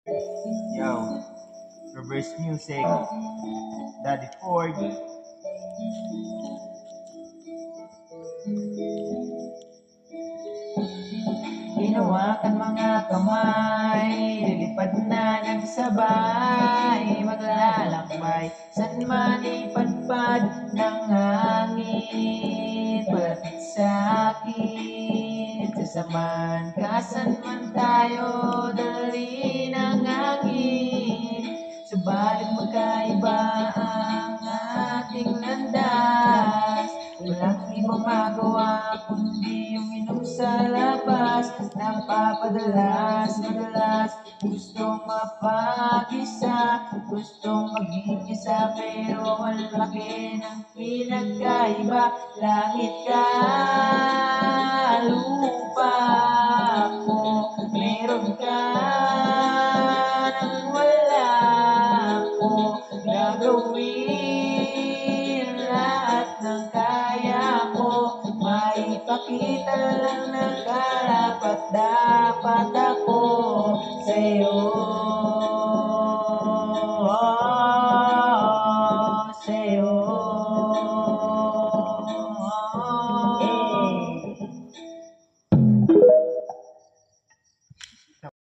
Yo, reverse music, Daddy Ford. Hinawakan mga kamay, lilipad na nagsabay, maglalakbay, saan man ipadpad ng hangin, palapit sa akin, sasamahan ka saan man tayo, dali ng hangin, subalit magkaiba ang ating landas, walang ibang magawa kundi yung inom sa labas. Napapadalas, madalas gustong mapag-isa, gustong maging isa, pero ang laki ng pinagkaiba. Langit ka, lupa ko, meron ka nang wala ko, gagawin lahat ng kaya ko, maipakita lang na karapat dapat ako sa'yo.